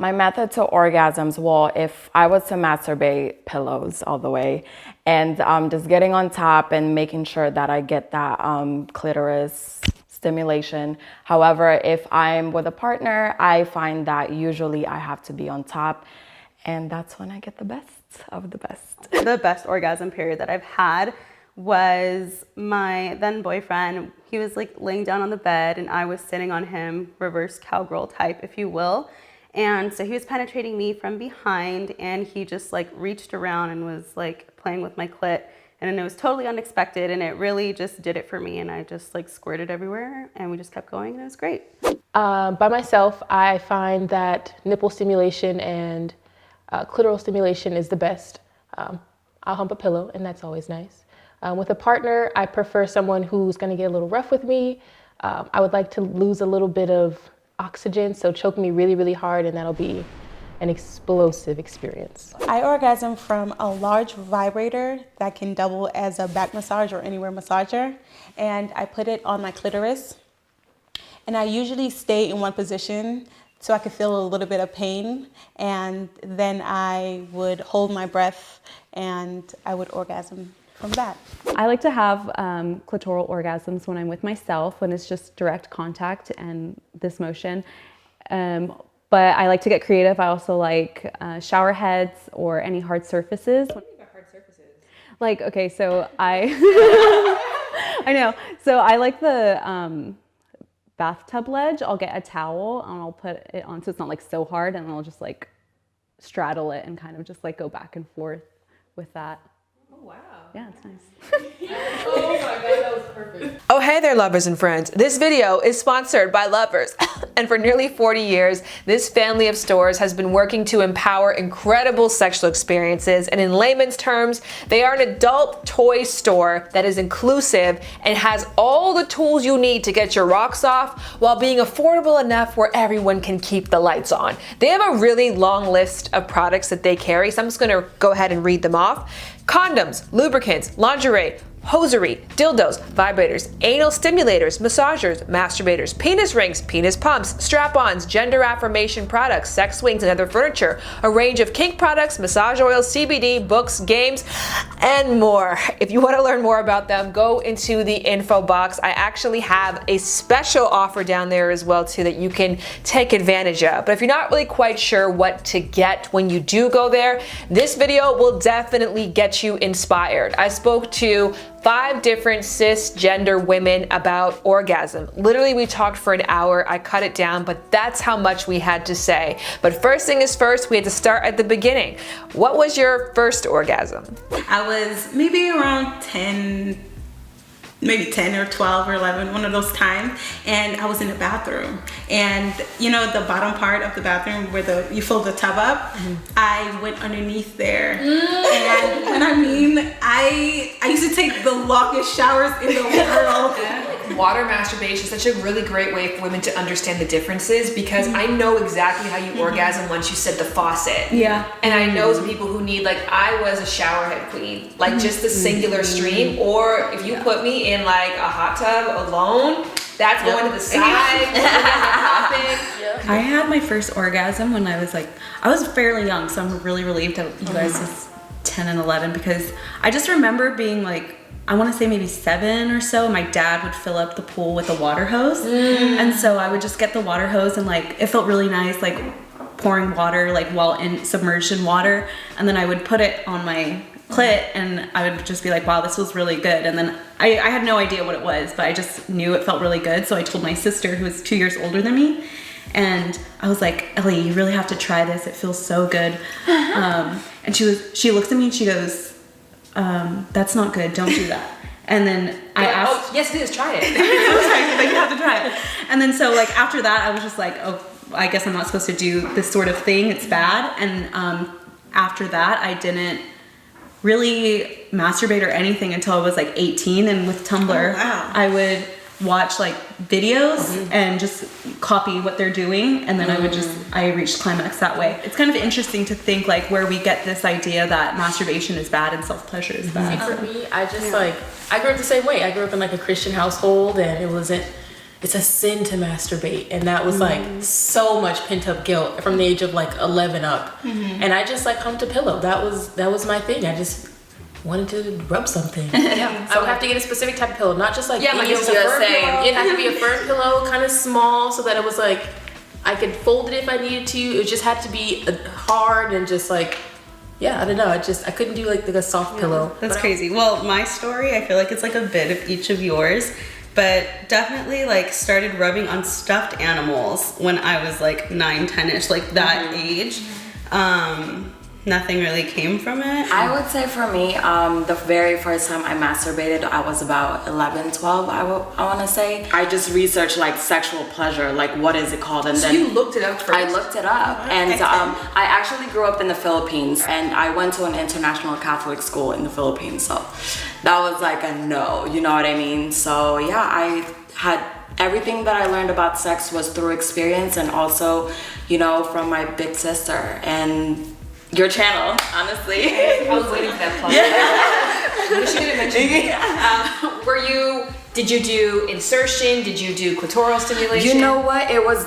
My method to orgasms, well, if I was to masturbate, pillows all the way, and just getting on top and making sure that I get that clitoris stimulation. However, if I'm with a partner, I find that usually I have to be on top, and that's when I get the best of the best. The best orgasm period that I've had was my then boyfriend. He was like laying down on the bed and I was sitting on him, reverse cowgirl type, if you will. And so he was penetrating me from behind and he just like reached around and was like playing with my clit. And it was totally unexpected and it really just did it for me. And I just like squirted everywhere and we just kept going and it was great. By myself, I find that nipple stimulation and clitoral stimulation is the best. I'll hump a pillow and that's always nice. With a partner, I prefer someone who's gonna get a little rough with me. I would like to lose a little bit of oxygen, so choke me really, really hard, and that'll be an explosive experience. I orgasm from a large vibrator that can double as a back massage or anywhere massager, and I put it on my clitoris. And I usually stay in one position so I could feel a little bit of pain, and then I would hold my breath and I would orgasm from that. I like to have clitoral orgasms when I'm with myself, when it's just direct contact and this motion. But I like to get creative. I also like shower heads or any hard surfaces. What do you mean by hard surfaces? Like, okay, so I know. So I like the bathtub ledge. I'll get a towel and I'll put it on so it's not like so hard, and I'll just like straddle it and kind of just like go back and forth with that. Oh, wow. Yeah, it's nice. Oh my God, that was perfect. Oh, hey there, lovers and friends. This video is sponsored by Lovers. And for nearly 40 years, this family of stores has been working to empower incredible sexual experiences. And in layman's terms, they are an adult toy store that is inclusive and has all the tools you need to get your rocks off while being affordable enough where everyone can keep the lights on. They have a really long list of products that they carry, so I'm just gonna go ahead and read them off. Condoms, lubricants, lingerie, hosiery, dildos, vibrators, anal stimulators, massagers, masturbators, penis rings, penis pumps, strap-ons, gender affirmation products, sex swings and other furniture, a range of kink products, massage oils, CBD, books, games, and more. If you want to learn more about them, go into the info box. I actually have a special offer down there as well too that you can take advantage of. But if you're not really quite sure what to get when you do go there, this video will definitely get you inspired. I spoke to 5 different cisgender women about orgasm. Literally, we talked for an hour. I cut it down, but that's how much we had to say. But first thing is first, we had to start at the beginning. What was your first orgasm? I was maybe around 10, maybe 10 or 12 or 11, one of those times, and I was in the bathroom. And you know the bottom part of the bathroom where you fill the tub up? I went underneath there. And when I mean, I used to take the longest showers in the world. Water masturbation is such a really great way for women to understand the differences, because I know exactly how you orgasm once you set the faucet. Yeah. And I know some people who need, like, I was a showerhead queen, like just the singular stream, or if you put me in like a hot tub alone, that's going to the side. I had my first orgasm when I was fairly young, so I'm really relieved that you guys was 10 and 11, because I just remember being like, I want to say maybe 7 or so. My dad would fill up the pool with a water hose. And so I would just get the water hose and like, it felt really nice, like pouring water, like while submerged in water. And then I would put it on my clit and I would just be like, wow, this was really good. And then I had no idea what it was, but I just knew it felt really good. So I told my sister, who was 2 years older than me, and I was like, Ellie, you really have to try this. It feels so good. And she looks at me and she goes, that's not good, don't do that. And then I asked, oh, yes it is, try it. I was like, you have to try it. And then so like after that, I was just like, oh, I guess I'm not supposed to do this sort of thing, it's bad. And after that, I didn't really masturbate or anything until I was like 18. And with Tumblr, I would watch like videos and just copy what they're doing, and then I reached climax that way. It's kind of interesting to think like where we get this idea that masturbation is bad and self-pleasure is bad. For me, I just I grew up the same way. I grew up in like a Christian household, and it wasn't it's a sin to masturbate, and that was like so much pent up guilt from the age of like 11 up, and I just like humped a pillow. That was my thing. I just wanted to rub something. Yeah, I would have to get a specific type of pillow, not just like Yeah, like it was a you were firm saying. pillow. It had to be a firm pillow, kind of small, so that it was like I could fold it if I needed to. It just had to be hard and just like, yeah, I don't know. I couldn't do like a soft pillow. That's crazy. Well, my story, I feel like it's like a bit of each of yours, but definitely like started rubbing on stuffed animals when I was like 9-10ish, like that age. Nothing really came from it. I would say for me, the very first time I masturbated, I was about 11, 12, I want to say. I just researched like sexual pleasure, like what is it called? And So then you looked it up first? I looked it up, and I actually grew up in the Philippines, and I went to an international Catholic school in the Philippines, so that was like a no, you know what I mean? So yeah, I had everything that I learned about sex was through experience, and also, you know, from my big sister and your channel, honestly. I was waiting for that plug. She didn't mention did you do insertion? Did you do clitoral stimulation? You know what? It was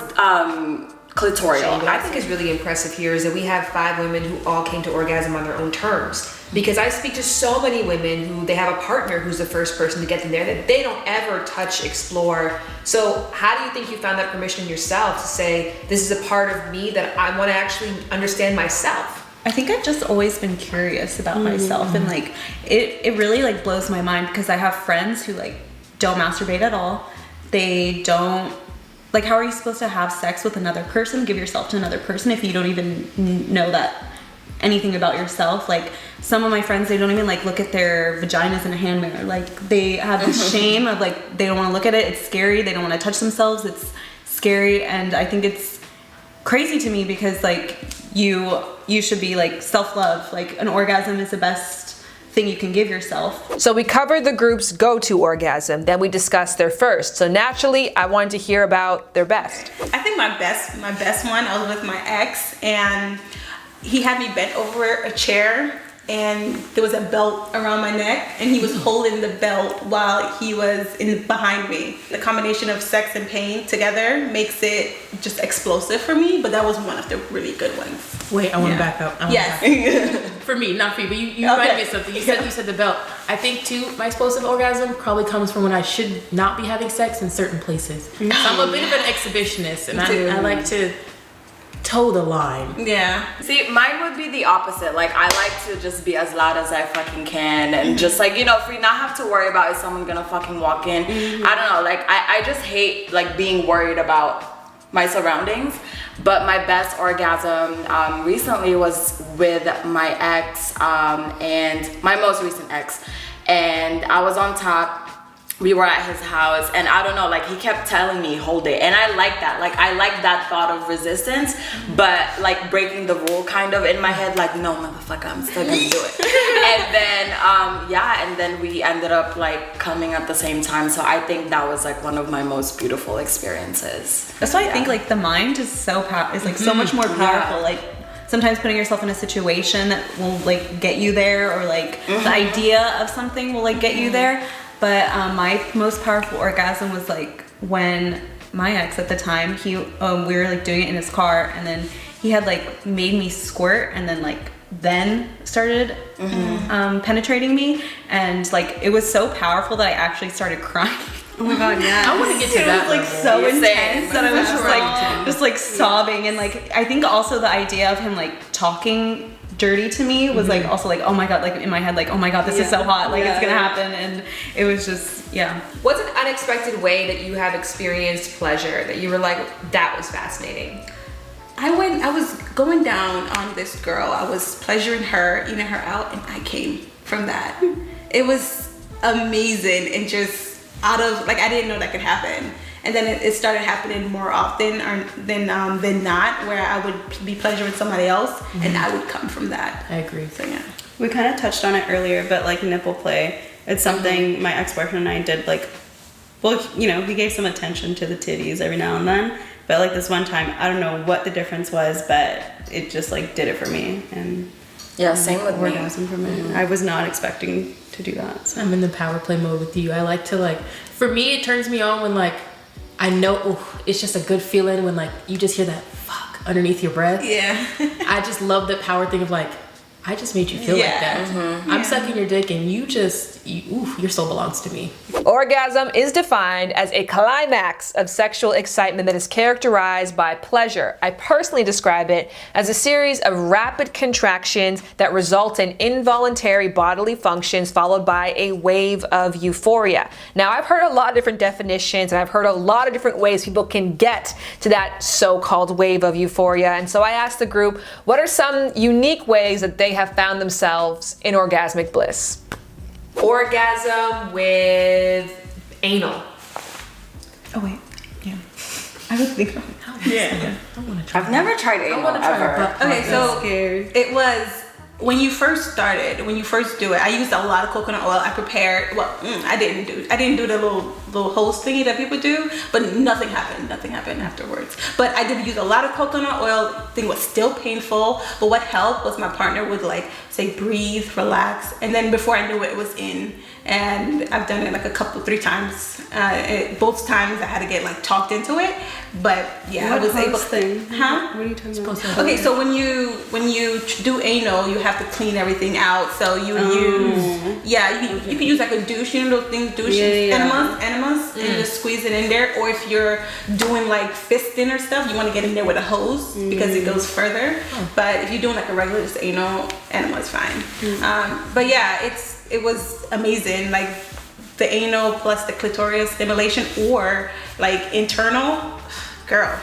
clitoral. What I think is really impressive here is that we have 5 women who all came to orgasm on their own terms. Because I speak to so many women who they have a partner who's the first person to get them there, that they don't ever touch, explore. So how do you think you found that permission yourself to say, this is a part of me that I want to actually understand myself? I think I've just always been curious about myself, and like it really like blows my mind because I have friends who like don't masturbate at all. They don't, like, how are you supposed to have sex with another person, give yourself to another person if you don't even know that anything about yourself? Like some of my friends, they don't even like look at their vaginas in a hand mirror. Like they have this shame of like they don't want to look at it. It's scary. They don't want to touch themselves. It's scary, and I think it's crazy to me because like you should be like self-love. Like an orgasm is the best thing you can give yourself. So we covered the group's go-to orgasm, then we discussed their first. So naturally, I wanted to hear about their best. I think my best one, I was with my ex, and he had me bent over a chair, and there was a belt around my neck, and he was holding the belt while he was behind me. The combination of sex and pain together makes it just explosive for me, but that was one of the really good ones. Wait, I want to back up. For me, not for you, but you reminded me of something. You said the belt. I think too, my explosive orgasm probably comes from when I should not be having sex in certain places. So I'm a bit of an exhibitionist, and I like to toe the line. Yeah. See, mine would be the opposite. Like, I like to just be as loud as I fucking can, and just like, you know, for not have to worry about is someone gonna fucking walk in. I don't know, like I just hate like being worried about my surroundings. But my best orgasm recently was with my ex, and my most recent ex, and I was on top. We were at his house, and I don't know, like he kept telling me hold it, and I like that. Like I like that thought of resistance, but like breaking the rule kind of in my head, like no motherfucker, I'm still gonna do it. And then and then we ended up like coming at the same time. So I think that was like one of my most beautiful experiences. That's why I think like the mind is so so much more powerful. Like sometimes putting yourself in a situation that will like get you there, or like the idea of something will like get you there. But my most powerful orgasm was like when my ex at the time, we were like doing it in his car, and then he had like made me squirt, and then started penetrating me, and like it was so powerful that I actually started crying. Oh my god, yeah. I want to get to that. It was like so intense that I was just like sobbing, and like I think also the idea of him like talking dirty to me was like also like, oh my god, like in my head, like oh my god, this is so hot, like it's gonna happen, and it was just What's an unexpected way that you have experienced pleasure that you were like, that was fascinating? I was going down on this girl. I was pleasuring her, eating her out, and I came from that. It was amazing, and just out of like I didn't know that could happen. And then it started happening more often than not, where I would be pleasuring somebody else, and I would come from that. I agree. So yeah. We kind of touched on it earlier, but like nipple play, it's something my ex-boyfriend and I did like, well, you know, he gave some attention to the titties every now and then, but like this one time, I don't know what the difference was, but it just like did it for me, and Yeah, same with me. orgasm for me. I was not expecting to do that. So. I'm in the power play mode with you. I like to like, for me, it turns me on when like I know it's just a good feeling when like you just hear that fuck underneath your breath. Yeah. I just love the power thing of like, I just made you feel like that. I'm sucking your dick and your soul belongs to me. Orgasm is defined as a climax of sexual excitement that is characterized by pleasure. I personally describe it as a series of rapid contractions that result in involuntary bodily functions followed by a wave of euphoria. Now, I've heard a lot of different definitions and I've heard a lot of different ways people can get to that so-called wave of euphoria. And so I asked the group, what are some unique ways that they have found themselves in orgasmic bliss? Orgasm with anal. Oh wait, yeah. I was thinking. Yeah. I've never tried anal ever. Okay, so it was when you first started, when you first do it. I used a lot of coconut oil. I prepared. Well, I didn't do the little hose thingy that people do, but nothing happened. Nothing happened afterwards. But I did use a lot of coconut oil. Thing was still painful, but what helped was my partner would like say breathe, relax, and then before I knew it, it was in. And I've done it like 3 times. Both times I had to get like talked into it, but yeah, I was able to. Huh? What are you talking about? Okay, so when you do anal, you have to clean everything out. So you use you can use like a douche, you know those things, douche enemas, and just squeeze it in there. Or if you're doing like fisting or stuff, you want to get in there with a hose because it goes further. But if you're doing like a regular just anal, enema is fine. But yeah, it was amazing, like the anal plus the clitoris stimulation or like internal, girl.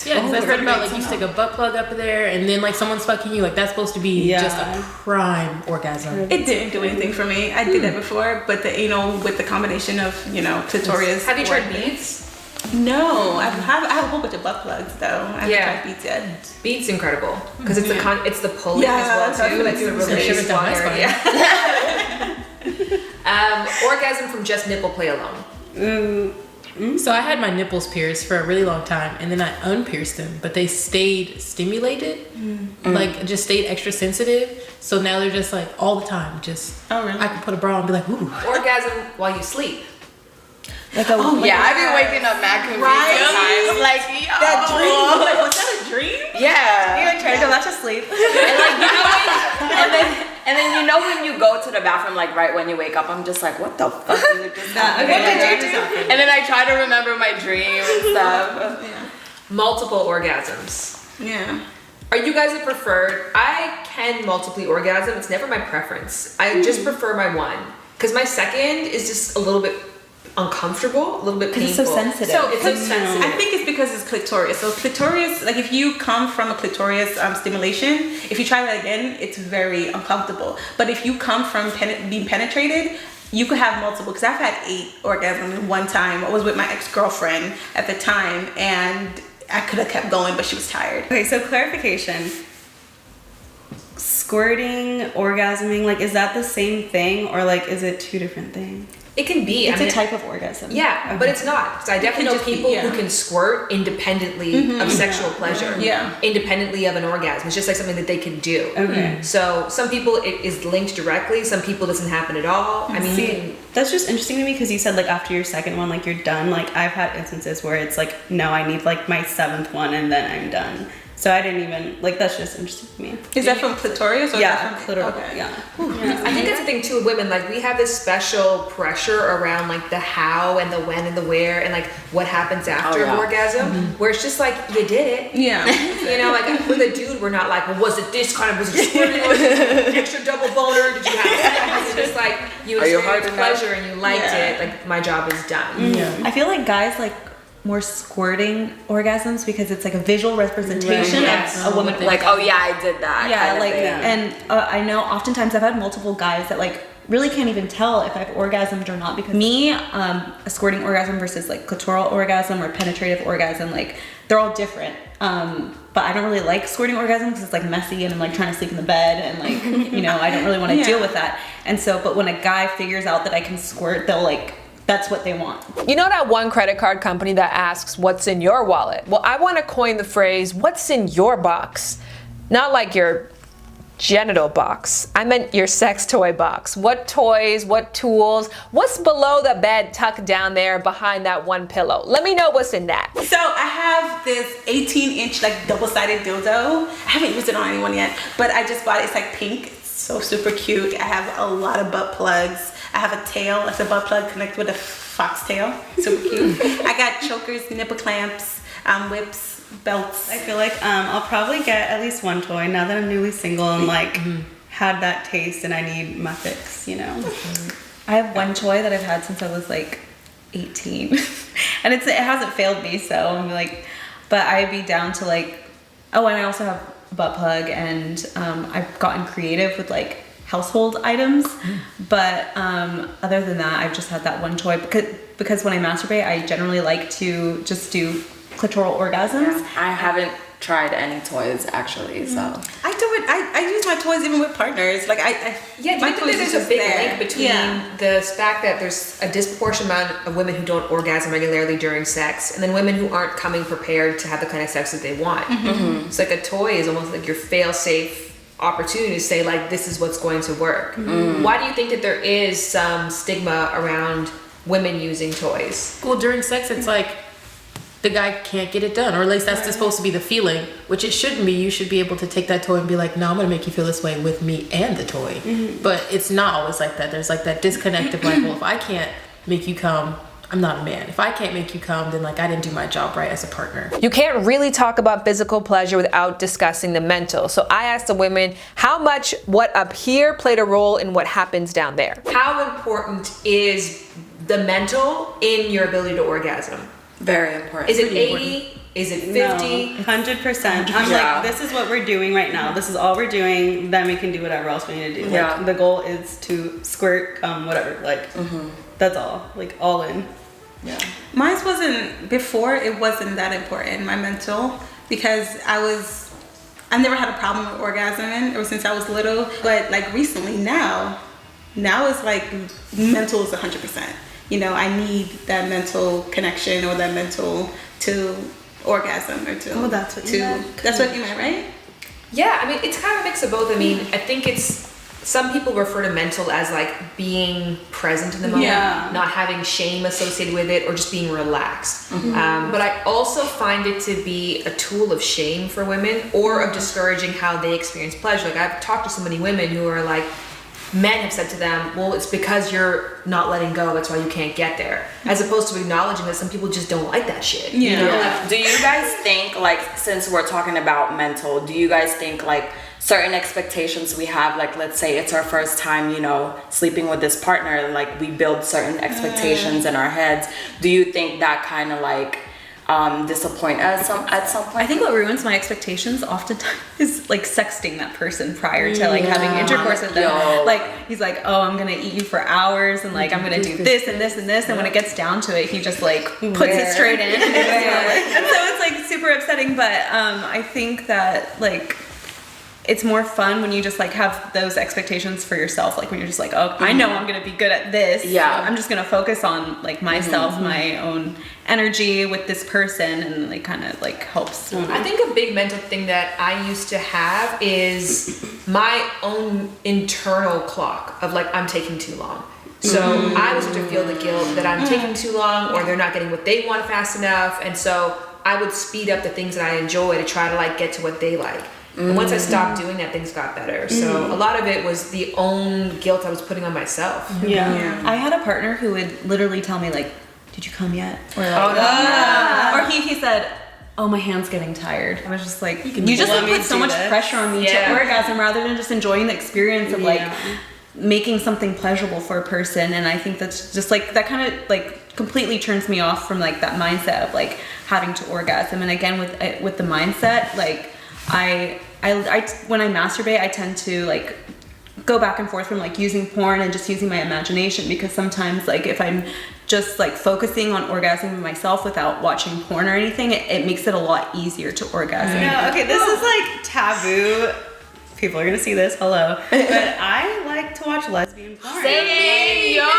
Yeah, because I've heard about like you stick a butt plug up there and then like someone's fucking you, like that's supposed to be just a prime orgasm. It didn't do anything for me. I did that before, but the anal with the combination of, clitoris. Have you tried beads? No, I have a whole bunch of butt plugs though. I haven't tried beads yet. Beads incredible because it's it's the pulling as well too. It's the really long area. Orgasm from just nipple play alone. So I had my nipples pierced for a really long time and then I unpierced them, but they stayed stimulated, like just stayed extra sensitive. So now they're just like all the time, just, oh really? I can put a bra on and be like, ooh. Orgasm while you sleep. Like I've been waking up mad confused sometimes. Like, that dream. Like, was that a dream? Yeah. You like try to go back to sleep. And like, and then when you go to the bathroom, like right when you wake up, I'm just like, what the fuck did just happen? What did you do? And then I try to remember my dream and stuff. Multiple orgasms. Yeah. Are you guys a preferred? I can multiply orgasm. It's never my preference. I just prefer my one because my second is just a little bit uncomfortable, a little bit painful. It's so sensitive. So it's so sensitive. I think it's because it's clitoris. So clitoris, like if you come from a clitoris stimulation, if you try that again, it's very uncomfortable. But if you come from being penetrated, you could have multiple. Because I've had 8 orgasms in one time. I was with my ex-girlfriend at the time, and I could have kept going, but she was tired. Okay, so clarification. Squirting, orgasming, like is that the same thing or like is it 2 different things? It can be. It's a type of orgasm. Yeah, Okay. but it's not. Because I definitely know people who can squirt independently of sexual pleasure. Yeah. Independently of an orgasm. It's just like something that they can do. Okay. So some people it is linked directly. Some people it doesn't happen at all. I mean, you can. That's just interesting to me because you said like after your second one, like you're done. Like I've had instances where it's like, no, I need like my 7th one and then I'm done. So I didn't even, like that's just interesting to me. Is that from clitoris or Yeah, from clitoris. Okay. Yeah. I think that's the thing too with women. Like we have this special pressure around like the how and the when and the where and like what happens after an orgasm. Where it's just like you did it. Yeah. You know, like with a dude, we're not like, well, was it this kind of, was it squirting or was it an extra double boner? Did you have sex? It's just like you experienced pleasure and you liked it. Like my job is done. I feel like guys like more squirting orgasms because it's like a visual representation of a woman. Like, oh yeah, I did that. Yeah, like, and I know oftentimes I've had multiple guys that like really can't even tell if I've orgasmed or not because me, a squirting orgasm versus like clitoral orgasm or penetrative orgasm, like they're all different. But I don't really like squirting orgasm because it's like messy and I'm like trying to sleep in the bed and like, I don't really want to deal with that. And so, but when a guy figures out that I can squirt, they'll like, that's what they want. You know that one credit card company that asks, what's in your wallet? Well, I want to coin the phrase, what's in your box? Not like your Genital box. I meant your sex toy box. What toys, what tools, what's below the bed tucked down there behind that one pillow? Let me know what's in that. So I have this 18-inch like double-sided dildo. I haven't used it on anyone yet, but I just bought it. It's like pink. It's so super cute. I have a lot of butt plugs. I have a tail. It's a butt plug connected with a foxtail. Super cute. I got chokers, nipple clamps, whips, belts. I feel like I'll probably get at least one toy now that I'm newly single and like had that taste and I need my fix, you know. I have one toy that I've had since I was like 18 and it hasn't failed me, so I'm like, but I'd be down to like, oh, and I also have a butt plug, and I've gotten creative with like household items, but other than that, I've just had that one toy because when I masturbate, I generally like to just do clitoral orgasms. I haven't tried any toys actually, so. I do it. I use my toys even with partners. Like I Yeah, do my you think toys that there's is a just big there. link between the fact that there's a disproportionate amount of women who don't orgasm regularly during sex, and then women who aren't coming prepared to have the kind of sex that they want? It's like a toy is almost like your fail-safe opportunity to say like, this is what's going to work. Why do you think that there is some stigma around women using toys? Well, during sex, it's like the guy can't get it done, or at least that's supposed to be the feeling, which it shouldn't be. You should be able to take that toy and be like, no, I'm gonna make you feel this way with me and the toy. But it's not always like that. There's like that disconnect of like, well, if I can't make you come, I'm not a man. If I can't make you come, then like I didn't do my job right as a partner. You can't really talk about physical pleasure without discussing the mental. So I asked the women how much what up here played a role in what happens down there. How important is the mental in your ability to orgasm? Very important. Is it 80? Is it 50? No, 100%. I'm Yeah. like, this is what we're doing right now. This is all we're doing. Then we can do whatever else we need to do. Yeah. Like, the goal is to squirt, whatever. Like, that's all. Like, all in. Yeah. Mine wasn't before. It wasn't that important. My mental, because I never had a problem with orgasming ever since I was little. But like recently, now it's like mental is 100%. You know, I need that mental connection or that mental to orgasm or to. Oh, that's what you meant. That's what you meant, right? Yeah, I mean, it's kind of a mix of both. I mean, I think some people refer to mental as like being present in the moment, Yeah. not having shame associated with it, or just being relaxed. But I also find it to be a tool of shame for women, or of discouraging how they experience pleasure. Like, I've talked to so many women who are like, men have said to them, well, it's because you're not letting go, that's why you can't get there. As opposed to acknowledging that some people just don't like that shit. You know? Yeah. Do you guys think, like, since we're talking about mental, do you guys think like certain expectations we have, like let's say it's our first time, you know, sleeping with this partner, like we build certain expectations in our heads. Do you think that kind of like disappoint us at some point? I think what ruins my expectations oftentimes is like sexting that person prior to like having intercourse with them. Yo. Like he's like, oh, I'm gonna eat you for hours, and like I'm gonna do this and this and this, and when it gets down to it, he just like puts it straight in. And so it's like super upsetting. But I think that like it's more fun when you just like have those expectations for yourself. Like when you're just like, oh, I know I'm gonna be good at this. Yeah. I'm just gonna focus on like myself, my own energy with this person, and like kind of like helps. I think a big mental thing that I used to have is my own internal clock of like, I'm taking too long. So I was to feel the guilt that I'm taking too long, or they're not getting what they want fast enough. And so I would speed up the things that I enjoy to try to like get to what they like. And once I stopped doing that, things got better. So a lot of it was the own guilt I was putting on myself. Yeah. I had a partner who would literally tell me like, did you come yet? Or like, or he said, oh, my hand's getting tired. I was just like, you just like put so much pressure on me to orgasm rather than just enjoying the experience of like making something pleasurable for a person. And I think that's just like, that kind of like completely turns me off from like that mindset of like having to orgasm. And again, with the mindset, like I when I masturbate, I tend to like go back and forth from like using porn and just using my imagination, because sometimes like if I'm just like focusing on orgasming myself without watching porn or anything, it makes it a lot easier to orgasm. No, okay, this is like taboo. People are gonna see this, hello. But I like to watch lesbian porn. Same, yo!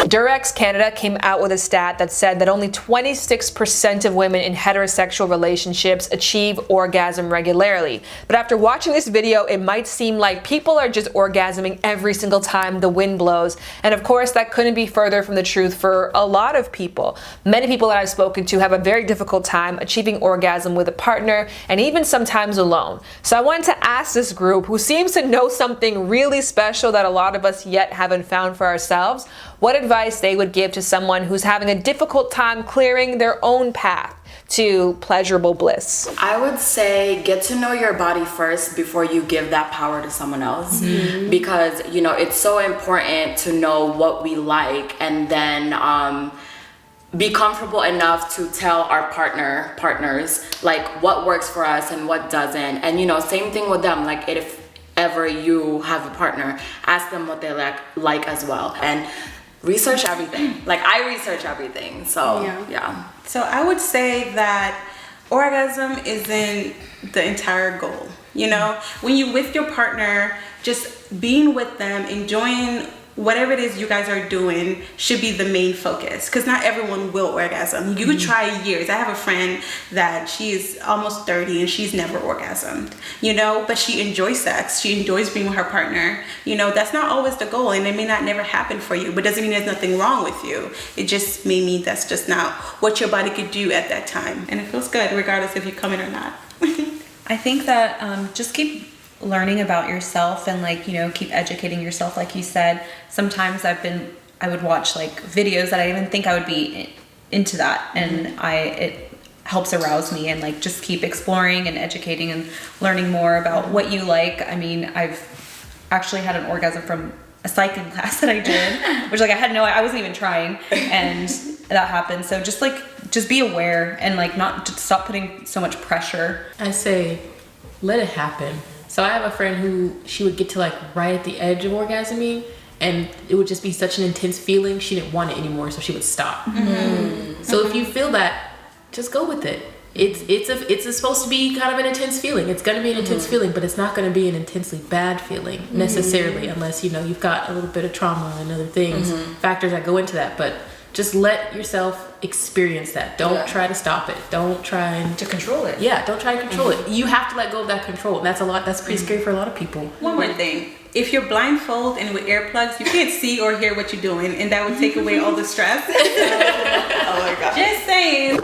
Durex Canada came out with a stat that said that only 26% of women in heterosexual relationships achieve orgasm regularly. But after watching this video, it might seem like people are just orgasming every single time the wind blows. And of course, that couldn't be further from the truth for a lot of people. Many people that I've spoken to have a very difficult time achieving orgasm with a partner and even sometimes alone. So I wanted to ask this group, who seems to know something really special that a lot of us yet haven't found for ourselves, what advice they would give to someone who's having a difficult time clearing their own path to pleasurable bliss. I would say get to know your body first before you give that power to someone else. Because, you know, it's so important to know what we like and then be comfortable enough to tell our partners like what works for us and what doesn't. And, you know, same thing with them. Like if ever you have a partner, ask them what they like as well. And research everything. Like I research everything. So yeah. So I would say that orgasm isn't the entire goal. You know, when you're with your partner, just being with them, enjoying whatever it is you guys are doing should be the main focus, because not everyone will orgasm. You could try years. I have a friend that she's almost 30 and she's never orgasmed, you know, but she enjoys sex. She enjoys being with her partner. You know, that's not always the goal, and it may not never happen for you, but doesn't mean there's nothing wrong with you. It just may mean that's just not what your body could do at that time, and it feels good regardless if you come in or not. I think that just keep learning about yourself and, like, you know, keep educating yourself. Like you said, sometimes I would watch like videos that I didn't even think I would be into that, and it helps arouse me, and like just keep exploring and educating and learning more about what you like. I mean, I've actually had an orgasm from a cycling class that I did, which like I wasn't even trying, and that happened. So just be aware and like not just stop putting so much pressure. I say, let it happen. So I have a friend who she would get to like right at the edge of orgasming, and it would just be such an intense feeling. She didn't want it anymore, so she would stop. So if you feel that, just go with it. It's supposed to be kind of an intense feeling. It's going to be an intense feeling, but it's not going to be an intensely bad feeling necessarily, unless, you know, you've got a little bit of trauma and other things, factors that go into that. But just let yourself experience that. Don't try to stop it. Don't try to control it. Yeah, don't try to control it. You have to let go of that control. And that's pretty scary for a lot of people. One more thing. If you're blindfolded and with earplugs, you can't see or hear what you're doing, and that would take away all the stress. Oh my God. Just saying.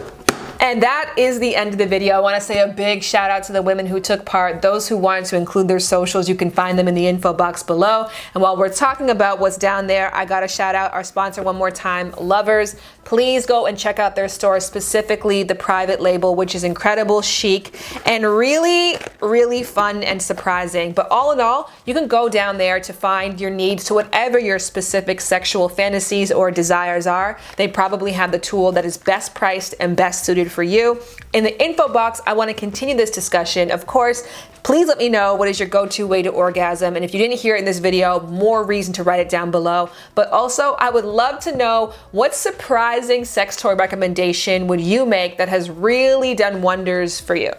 And that is the end of the video. I want to say a big shout out to the women who took part. Those who wanted to include their socials, you can find them in the info box below. And while we're talking about what's down there, I got to shout out our sponsor one more time, Lovers. Please go and check out their store, specifically the private label, which is incredible, chic, and really, really fun and surprising. But all in all, you can go down there to find your needs to whatever your specific sexual fantasies or desires are. They probably have the tool that is best priced and best suited for you. In the info box, I want to continue this discussion. Of course, please let me know what is your go-to way to orgasm. And if you didn't hear it in this video, more reason to write it down below. But also, I would love to know what surprising sex toy recommendation would you make that has really done wonders for you.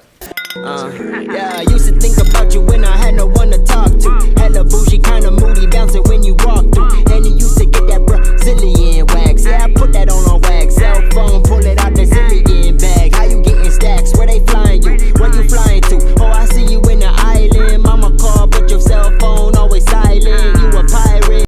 Yeah, I used to think about you when I had no